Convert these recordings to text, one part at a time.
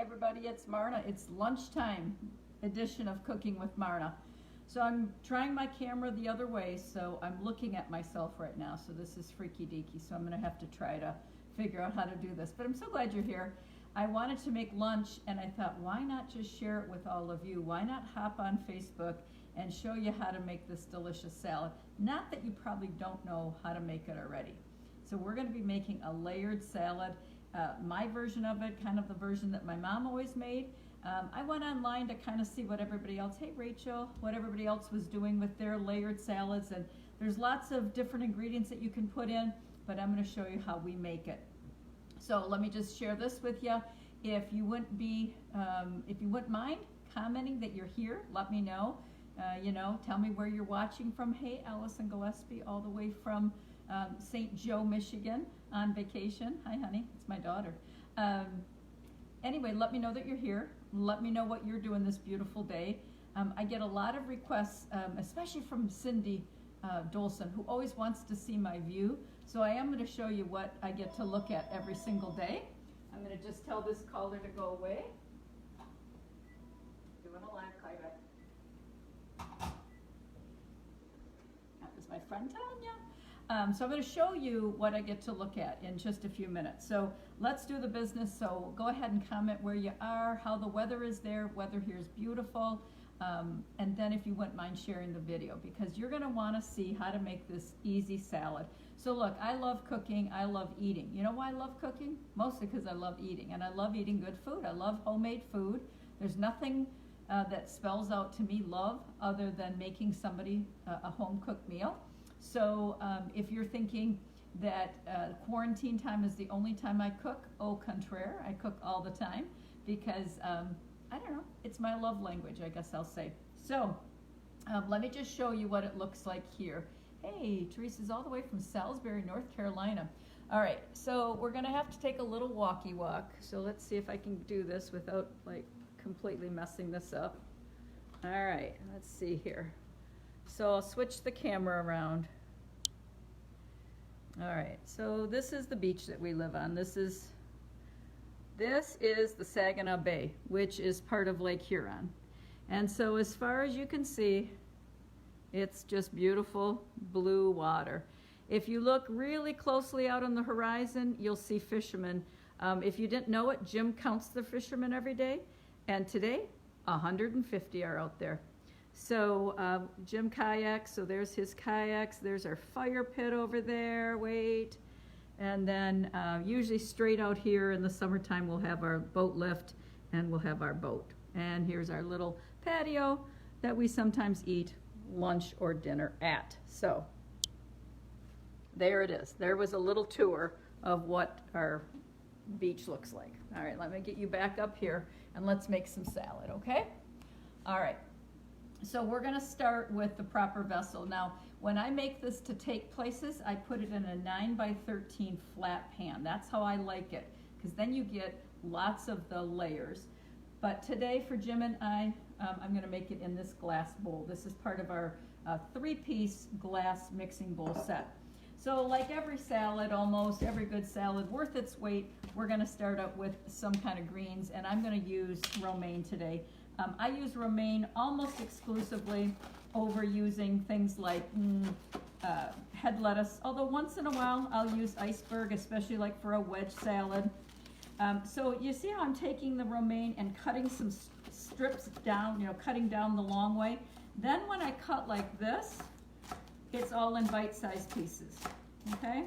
everybody, it's Marna. It's lunchtime edition of Cooking with Marna. So I'm trying my camera the other way, so I'm looking at myself right now. So this is freaky deaky, so I'm gonna have to try to figure out how to do this. But I'm so glad you're here. I wanted to make lunch and I thought, why not just share it with all of you? Why not hop on Facebook and show you how to make this delicious salad? Not that you probably don't know how to make it already. So we're gonna be making a layered salad. My version of it, kind of the version that my mom always made. I went online to kind of see what everybody else, hey Rachel, what everybody else was doing with their layered salads, and there's lots of different ingredients that you can put in, but I'm going to show you how we make it. So let me just share this with you. If you wouldn't mind commenting that you're here, let me know. Tell me where you're watching from. Hey, Allison Gillespie, all the way from St. Joe, Michigan, on vacation. Hi, honey, it's my daughter. Anyway, let me know that you're here. Let me know what you're doing this beautiful day. I get a lot of requests, especially from Cindy Dolson, who always wants to see my view. So I am going to show you what I get to look at every single day. I'm going to just tell this caller to go away. Doing a live playback. That was my friend Tanya. So I'm going to show you what I get to look at in just a few minutes. So let's do the business. So go ahead and comment where you are, how the weather is there. Weather here is beautiful. And then if you wouldn't mind sharing the video, because you're going to want to see how to make this easy salad. So look, I love cooking. I love eating. You know why I love cooking? Mostly because I love eating. And I love eating good food. I love homemade food. There's nothing that spells out to me love other than making somebody a home-cooked meal. So if you're thinking that quarantine time is the only time I cook, au contraire, I cook all the time because, I don't know, it's my love language, I guess I'll say. So let me just show you what it looks like here. Hey, Teresa's all the way from Salisbury, North Carolina. All right, so we're gonna have to take a little walkie walk. So let's see if I can do this without like completely messing this up. All right, let's see here. So I'll switch the camera around. All right, so this is the beach that we live on. This is the Saginaw Bay, which is part of Lake Huron. And so as far as you can see, it's just beautiful blue water. If you look really closely out on the horizon, you'll see fishermen. If you didn't know it, Jim counts the fishermen every day, and today 150 are out there. So Jim kayaks, so there's his kayaks, there's our fire pit over there, wait. And then usually straight out here in the summertime we'll have our boat lift and we'll have our boat. And here's our little patio that we sometimes eat lunch or dinner at. So there it is. There was a little tour of what our beach looks like. All right, let me get you back up here and let's make some salad, okay? All right. So we're going to start with the proper vessel. Now, when I make this to take places, I put it in a 9x13 flat pan. That's how I like it, because then you get lots of the layers. But today for Jim and I'm going to make it in this glass bowl. This is part of our 3-piece glass mixing bowl set. So like every salad, almost every good salad worth its weight, we're going to start up with some kind of greens, and I'm going to use romaine today. I use romaine almost exclusively over using things like head lettuce, although once in a while I'll use iceberg, especially like for a wedge salad. So you see how I'm taking the romaine and cutting some strips down, cutting down the long way. Then when I cut like this, it's all in bite-sized pieces, okay?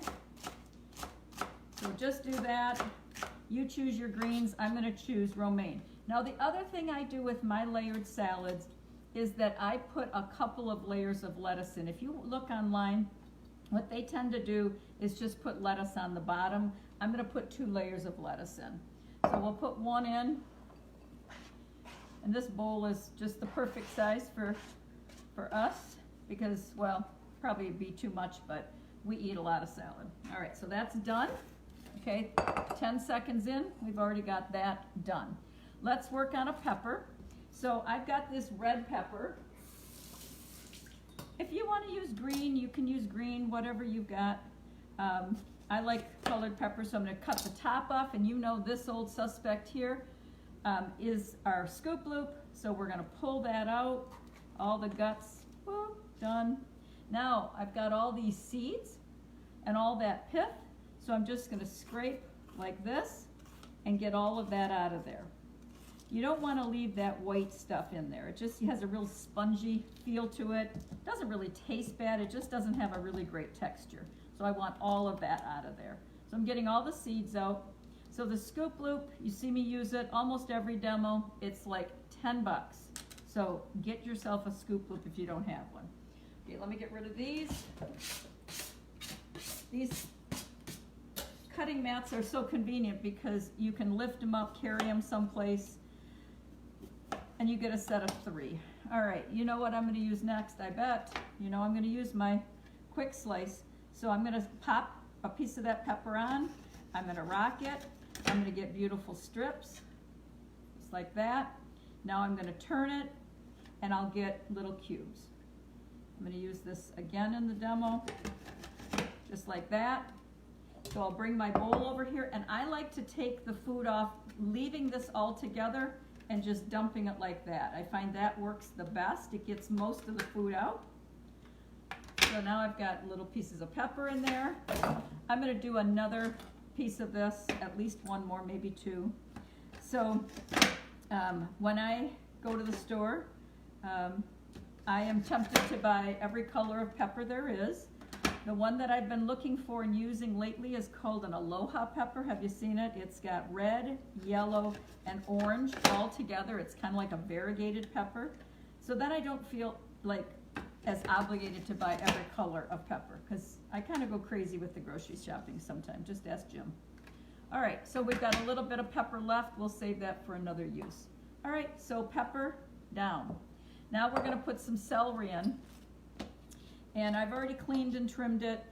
So just do that. You choose your greens. I'm going to choose romaine. Now the other thing I do with my layered salads is that I put a couple of layers of lettuce in. If you look online, what they tend to do is just put lettuce on the bottom. I'm going to put 2 layers of lettuce in. So we'll put one in, and this bowl is just the perfect size for us because, well, probably it'd be too much, but we eat a lot of salad. All right, so that's done. Okay, 10 seconds in, we've already got that done. Let's work on a pepper. So I've got this red pepper. If you want to use green, you can use green, whatever you've got. I like colored peppers, so I'm going to cut the top off, and you know this old suspect here. is our scoop loop. So we're gonna pull that out, all the guts, whoop, done. Now I've got all these seeds and all that pith, so I'm just gonna scrape like this and get all of that out of there. You don't want to leave that white stuff in there. It just has a real spongy feel to it. Doesn't really taste bad, it just doesn't have a really great texture. So I want all of that out of there. So I'm getting all the seeds out. So the scoop loop, you see me use it almost every demo. It's like 10 bucks. So get yourself a scoop loop if you don't have one. Okay, let me get rid of these. These cutting mats are so convenient because you can lift them up, carry them someplace, and you get a set of 3. All right, you know what I'm going to use next, I bet. You know I'm going to use my quick slice. So I'm going to pop a piece of that pepper on. I'm going to rock it. I'm going to get beautiful strips, just like that. Now I'm going to turn it, and I'll get little cubes. I'm going to use this again in the demo, just like that. So I'll bring my bowl over here, and I like to take the food off, leaving this all together and just dumping it like that. I find that works the best. It gets most of the food out. So now I've got little pieces of pepper in there. I'm going to do another piece of this, at least one more, maybe 2. So when I go to the store, I am tempted to buy every color of pepper there is. The one that I've been looking for and using lately is called an Aloha pepper. Have you seen it? It's got red, yellow, and orange all together. It's kind of like a variegated pepper. So then I don't feel like as obligated to buy every color of pepper, because I kind of go crazy with the grocery shopping sometimes. Just ask Jim. All right, so we've got a little bit of pepper left. We'll save that for another use. All right, so pepper down. Now we're going to put some celery in. And I've already cleaned and trimmed it.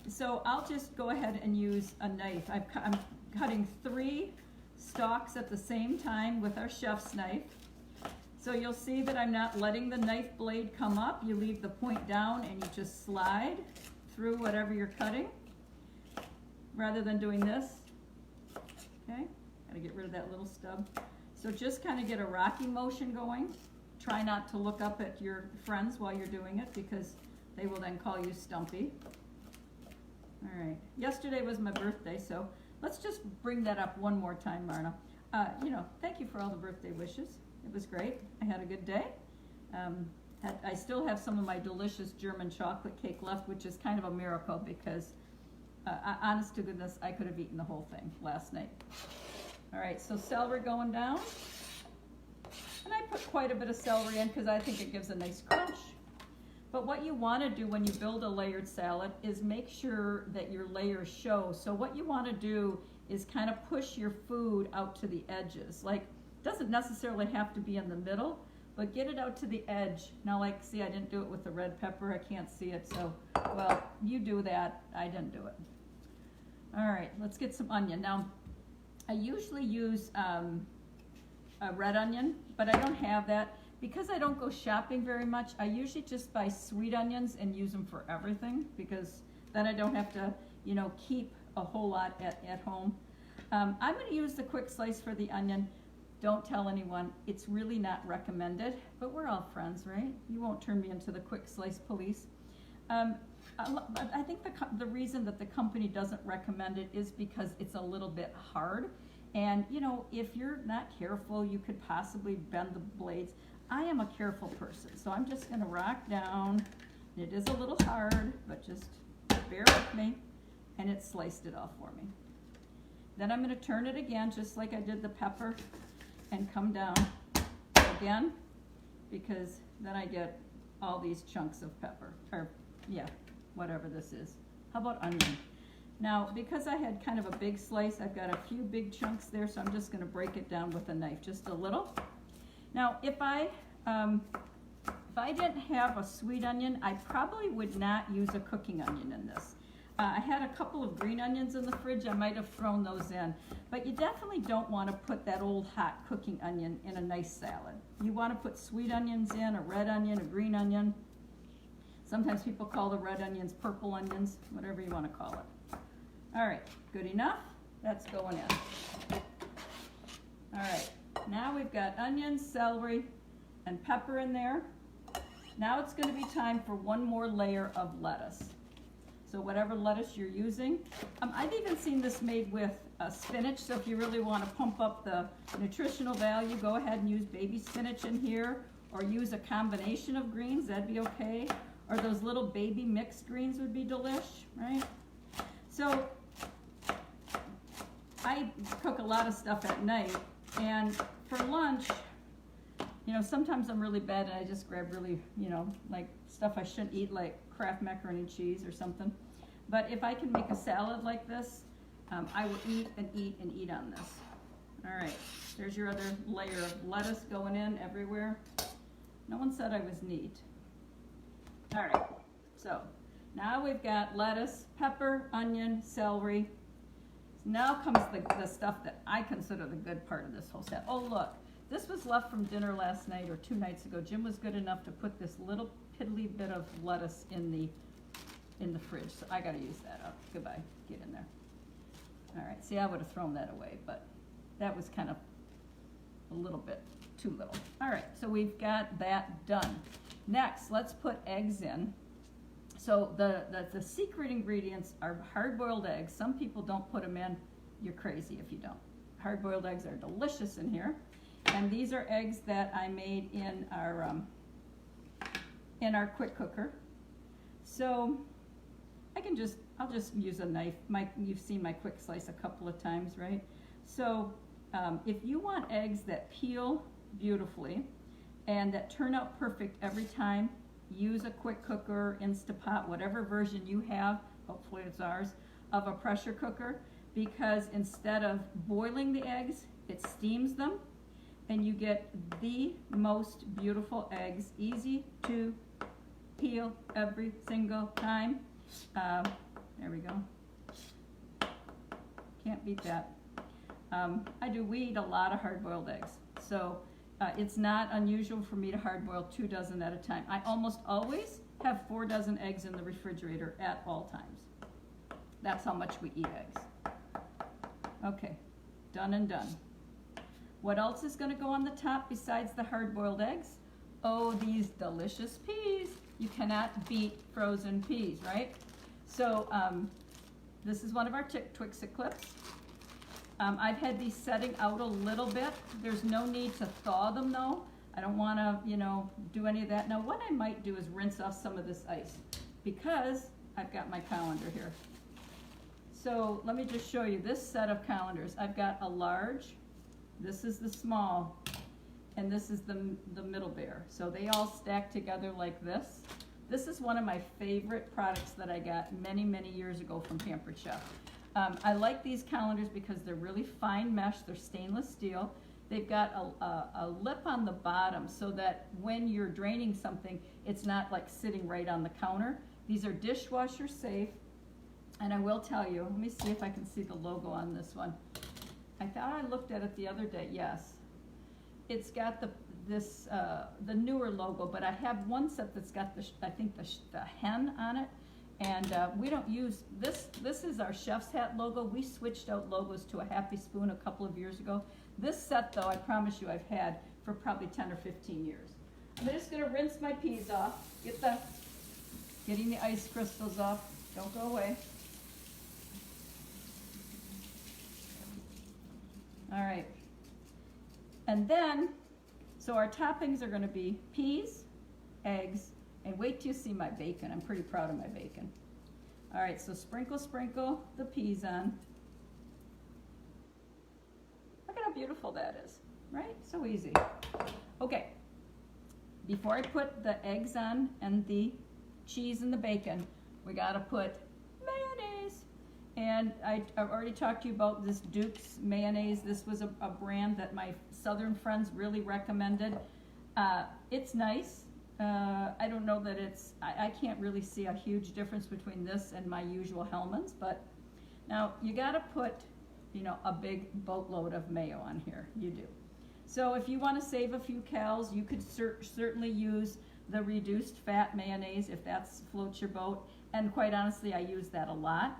So I'll just go ahead and use a knife. I'm cutting 3 stalks at the same time with our chef's knife. So you'll see that I'm not letting the knife blade come up. You leave the point down and you just slide through whatever you're cutting, rather than doing this. Okay, gotta get rid of that little stub. So just kind of get a rocking motion going. Try not to look up at your friends while you're doing it, because they will then call you Stumpy. All right, yesterday was my birthday, so let's just bring that up one more time, Marna. Thank you for all the birthday wishes. It was great. I had a good day. I still have some of my delicious German chocolate cake left, which is kind of a miracle because, honest to goodness, I could have eaten the whole thing last night. All right, so celery going down. And I put quite a bit of celery in because I think it gives a nice crunch. But what you want to do when you build a layered salad is make sure that your layers show. So what you want to do is kind of push your food out to the edges. Like, it doesn't necessarily have to be in the middle, but get it out to the edge. Now, like, see, I didn't do it with the red pepper. I can't see it, so, well, you do that. I didn't do it. All right, let's get some onion. Now, I usually use a red onion, but I don't have that. Because I don't go shopping very much, I usually just buy sweet onions and use them for everything, because then I don't have to, keep a whole lot at home. I'm going to use the quick slice for the onion. Don't tell anyone. It's really not recommended, but we're all friends, right? You won't turn me into the quick slice police. I think the reason that the company doesn't recommend it is because it's a little bit hard. And, if you're not careful, you could possibly bend the blades. I am a careful person, so I'm just going to rock down. It is a little hard, but just bear with me. And it sliced it off for me. Then I'm going to turn it again, just like I did the pepper, and come down again, because then I get all these chunks of pepper, or whatever this is. How about onion? Now, because I had kind of a big slice, I've got a few big chunks there, so I'm just going to break it down with a knife, just a little. Now, if I didn't have a sweet onion, I probably would not use a cooking onion in this. I had a couple of green onions in the fridge. I might have thrown those in. But you definitely don't want to put that old hot cooking onion in a nice salad. You want to put sweet onions in, a red onion, a green onion. Sometimes people call the red onions purple onions, whatever you want to call it. All right, good enough. That's going in. All right. Now we've got onions, celery, and pepper in there. Now it's going to be time for one more layer of lettuce. So whatever lettuce you're using. I've even seen this made with spinach, so if you really want to pump up the nutritional value, go ahead and use baby spinach in here, or use a combination of greens, that'd be okay. Or those little baby mixed greens would be delish, right? So I cook a lot of stuff at night, and for lunch, you know, sometimes I'm really bad and I just grab really, you know, like stuff I shouldn't eat, like Kraft macaroni and cheese or something. But if I can make a salad like this, I will eat and eat and eat on this. All right, there's your other layer of lettuce going in everywhere. No one said I was neat. All right, so now we've got lettuce, pepper, onion, celery. Now comes the stuff that I consider the good part of this whole set. Oh, look, this was left from dinner last night or 2 nights ago. Jim was good enough to put this little piddly bit of lettuce in the fridge, so I gotta use that up. Goodbye, get in there. All right, see, I would have thrown that away, but that was kind of a little bit too little. All right, so we've got that done. Next, let's put eggs in. So the secret ingredients are hard-boiled eggs. Some people don't put them in. You're crazy if you don't. Hard-boiled eggs are delicious in here. And these are eggs that I made in our quick cooker. So I'll just use a knife. You've seen my quick slice a couple of times, right? So if you want eggs that peel beautifully and that turn out perfect every time, use a quick cooker, Instapot, whatever version you have, hopefully it's ours, of a pressure cooker, because instead of boiling the eggs, it steams them, and you get the most beautiful eggs, easy to peel every single time. There we go. Can't beat that. We eat a lot of hard-boiled eggs, so it's not unusual for me to hard-boil 2 dozen at a time. I almost always have 4 dozen eggs in the refrigerator at all times. That's how much we eat eggs. Okay, done and done. What else is going to go on the top besides the hard-boiled eggs? Oh, these delicious peas. You cannot beat frozen peas, right? So this is one of our Twix-It clips. I've had these setting out a little bit. There's no need to thaw them though. I don't want to, you know, do any of that. Now what I might do is rinse off some of this ice because I've got my colander here. So let me just show you this set of colanders. I've got a large, this is the small, and this is the middle bear. So they all stack together like this. This is one of my favorite products that I got many, many years ago from Pampered Chef. I like these colanders because they're really fine mesh. They're stainless steel. They've got a lip on the bottom so that when you're draining something, it's not like sitting right on the counter. These are dishwasher safe. And I will tell you, let me see if I can see the logo on this one. I thought I looked at it the other day, yes. It's got the newer logo, but I have one set that's got I think the hen on it. And we don't use, this is our chef's hat logo. We switched out logos to a Happy Spoon a couple of years ago. This set though, I promise you I've had for probably 10 or 15 years. I'm just gonna rinse my peas off, getting the ice crystals off. Don't go away. All right. And then, so our toppings are gonna be peas, eggs, and wait till you see my bacon. I'm pretty proud of my bacon. All right, so sprinkle the peas on. Look at how beautiful that is, right? So easy. Okay, before I put the eggs on and the cheese and the bacon, we gotta put mayonnaise. And I've already talked to you about this Duke's mayonnaise. This was a brand that my Southern friends really recommended. It's nice. I don't know that I can't really see a huge difference between this and my usual Hellmann's, but now you gotta put, you know, a big boatload of mayo on here, you do. So if you wanna save a few calories, you could certainly use the reduced fat mayonnaise if that floats your boat, and quite honestly, I use that a lot.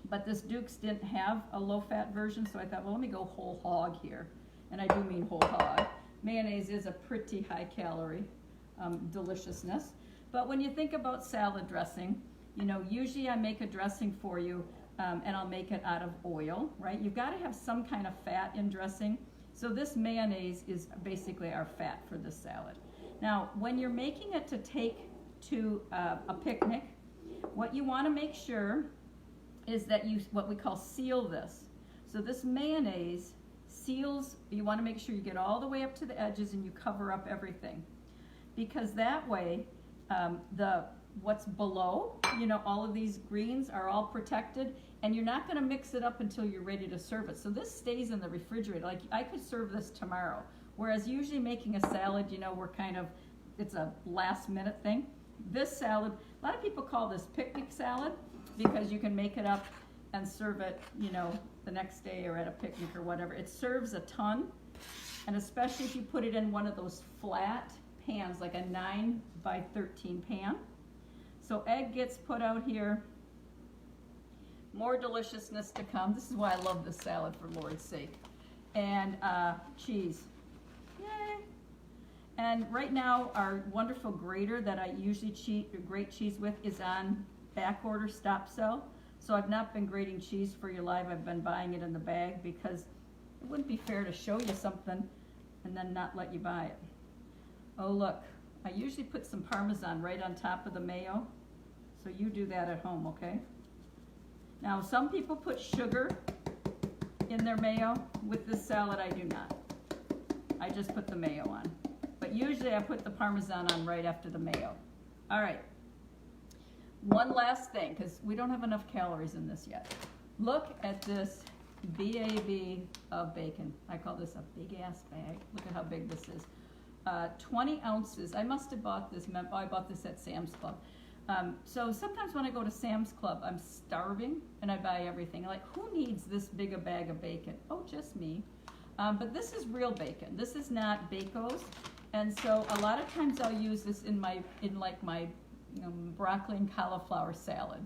But this Duke's didn't have a low fat version, so I thought, well, let me go whole hog here. and I do mean whole hog. Mayonnaise is a pretty high calorie deliciousness. But when you think about salad dressing, you know, usually I make a dressing for you and I'll make it out of oil, right? You've got to have some kind of fat in dressing. So this mayonnaise is basically our fat for this salad. Now, when you're making it to take to a picnic, what you want to make sure is that you, what we call seal this. So this mayonnaise seals, you want to make sure you get all the way up to the edges and you cover up everything. Because that way, what's below, you know, all of these greens are all protected, and you're not going to mix it up until you're ready to serve it. So this stays in the refrigerator. Like, I could serve this tomorrow. Whereas usually making a salad, you know, we're kind of, it's a last minute thing. This salad, a lot of people call this picnic salad because you can make it up and serve it, you know, the next day or at a picnic or whatever. It serves a ton, and especially if you put it in one of those flat pans, like a 9 by 13 pan. So egg gets put out here. More deliciousness to come. This is why I love this salad, for Lord's sake. And cheese. Yay! And right now, our wonderful grater that I usually grate cheese with is on back order stop sell. So I've not been grating cheese for you live. I've been buying it in the bag because it wouldn't be fair to show you something and then not let you buy it. Oh, look, I usually put some Parmesan right on top of the mayo. So you do that at home, okay? Now, some people put sugar in their mayo. With this salad, I do not. I just put the mayo on. But usually I put the Parmesan on right after the mayo. All right. One last thing, because we don't have enough calories in this yet. Look at this BAB of bacon. I call this a big-ass bag. Look at how big this is. 20 ounces. I must have bought this. I bought this at Sam's Club. So sometimes when I go to Sam's Club, I'm starving and I buy everything. Like, who needs this big a bag of bacon? Oh, just me. But this is real bacon. This is not Bacos. And so a lot of times I'll use this in my broccoli and cauliflower salad.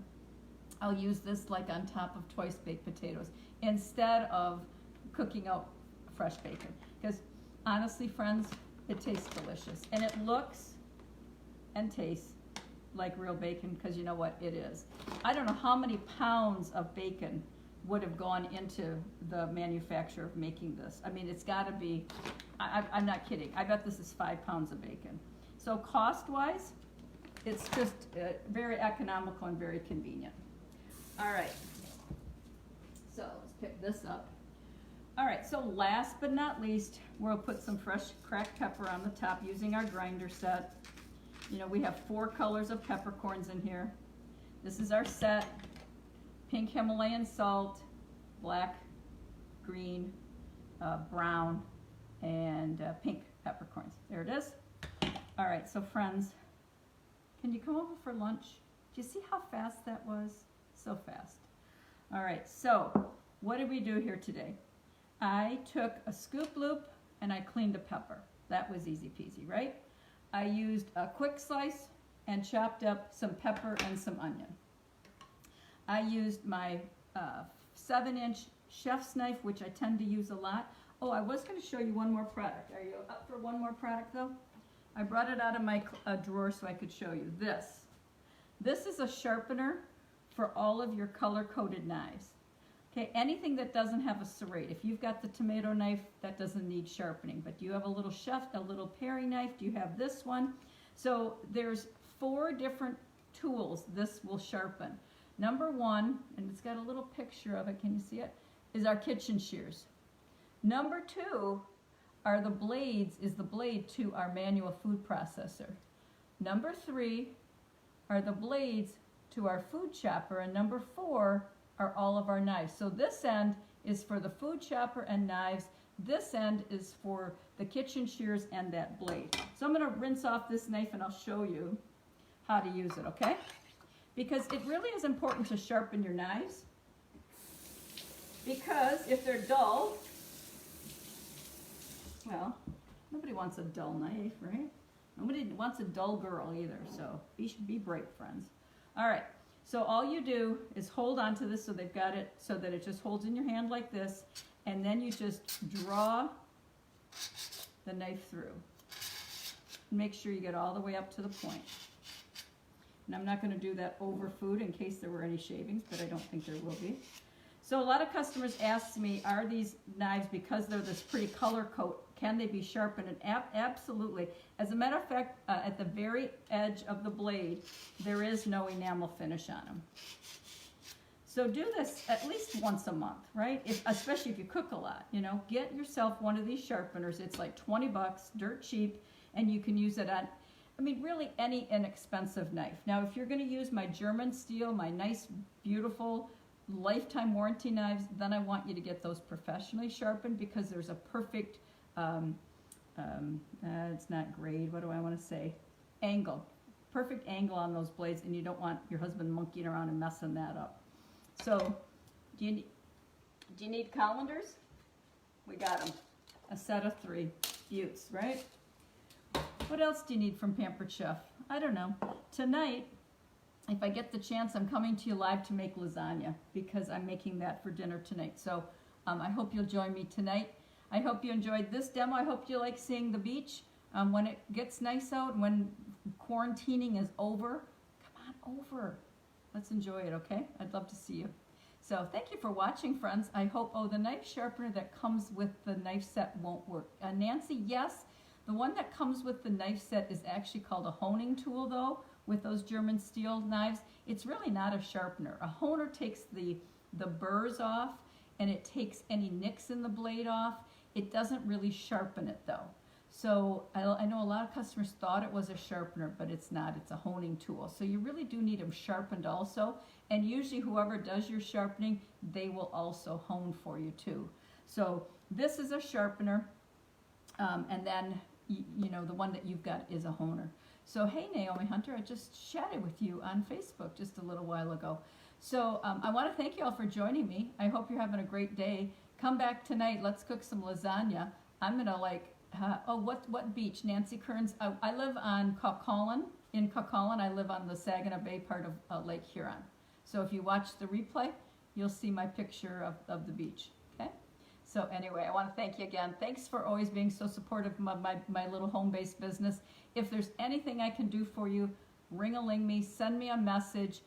I'll use this like on top of twice baked potatoes instead of cooking out fresh bacon. Because honestly, friends, it tastes delicious. And it looks and tastes like real bacon, because you know what it is. I don't know how many pounds of bacon would have gone into the manufacture of making this. I mean, it's got to be, I'm not kidding. I bet this is 5 pounds of bacon. So cost-wise, it's just very economical and very convenient. All right, so let's pick this up. All right, so last but not least, we'll put some fresh cracked pepper on the top using our grinder set. You know, we have 4 colors of peppercorns in here. This is our set: pink Himalayan salt, black, green, brown, and pink peppercorns. There it is. All right, so friends, can you come over for lunch? Do you see how fast that was? So fast. All right, so what did we do here today? I took a scoop loop and I cleaned a pepper. That was easy peasy, right? I used a quick slice and chopped up some pepper and some onion. I used my 7-inch chef's knife, which I tend to use a lot. Oh, I was going to show you one more product. Are you up for one more product, though? I brought it out of my drawer so I could show you this. This is a sharpener for all of your color-coded knives. Okay, anything that doesn't have a serrate. If you've got the tomato knife, that doesn't need sharpening. But do you have a little chef, a little paring knife? Do you have this one? So there's 4 different tools this will sharpen. Number 1, and it's got a little picture of it, can you see it? Is our kitchen shears. Number 2 are the blades, is the blade to our manual food processor. Number 3 are the blades to our food chopper, and number 4 are all of our knives. So this end is for the food chopper and knives. This end is for the kitchen shears and that blade. So I'm going to rinse off this knife and I'll show you how to use it, okay? Because it really is important to sharpen your knives, because if they're dull, well, nobody wants a dull knife, right? Nobody wants a dull girl either, so be brave, friends. All right. So all you do is hold on to this so they've got it so that it just holds in your hand like this, and then you just draw the knife through. Make sure you get all the way up to the point. And I'm not going to do that over food in case there were any shavings, but I don't think there will be. So a lot of customers ask me, are these knives, because they're this pretty color coat, can they be sharpened? And absolutely. As a matter of fact, at the very edge of the blade, there is no enamel finish on them. So do this at least once a month, right? Especially if you cook a lot, you know, get yourself one of these sharpeners. It's like 20 bucks, dirt cheap, and you can use it on, I mean, really any inexpensive knife. Now, if you're going to use my German steel, my nice, beautiful, lifetime warranty knives, then I want you to get those professionally sharpened, because there's a perfect, it's not grade, what do I want to say? Angle. Perfect angle on those blades, and you don't want your husband monkeying around and messing that up. So, do you need colanders? We got them. A set of 3. Buttes, right? What else do you need from Pampered Chef? I don't know. Tonight, if I get the chance, I'm coming to you live to make lasagna, because I'm making that for dinner tonight. So I hope you'll join me tonight. I hope you enjoyed this demo. I hope you like seeing the beach. When it gets nice out, when quarantining is over, come on over. Let's enjoy it, okay? I'd love to see you. So thank you for watching, friends. I hope, the knife sharpener that comes with the knife set won't work. Nancy, yes, the one that comes with the knife set is actually called a honing tool, though, with those German steel knives. It's really not a sharpener. A honer takes the burrs off, and it takes any nicks in the blade off. It doesn't really sharpen it, though. So I know a lot of customers thought it was a sharpener, but it's not. It's a honing tool. So you really do need them sharpened also. And usually whoever does your sharpening, they will also hone for you too. So this is a sharpener, and then you know, the one that you've got is a honer. So hey, Naomi Hunter, I just chatted with you on Facebook just a little while ago. So I want to thank you all for joining me. I hope you're having a great day. Come back tonight. Let's cook some lasagna. I'm gonna what beach? Nancy Kearns. I live on Coquitlam. In Coquitlam, I live on the Saginaw Bay part of Lake Huron. So if you watch the replay, you'll see my picture of the beach. Okay. So anyway, I want to thank you again. Thanks for always being so supportive of my little home-based business. If there's anything I can do for you, ring-a-ling me, send me a message,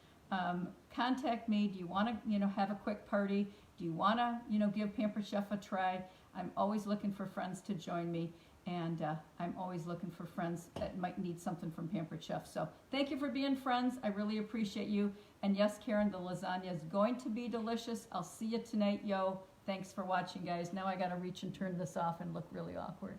contact me. Do you want to, have a quick party? Do you want to, give Pampered Chef a try? I'm always looking for friends to join me, and I'm always looking for friends that might need something from Pampered Chef. So thank you for being friends. I really appreciate you. And yes, Karen, the lasagna is going to be delicious. I'll see you tonight, yo. Thanks for watching, guys. Now I got to reach and turn this off and look really awkward.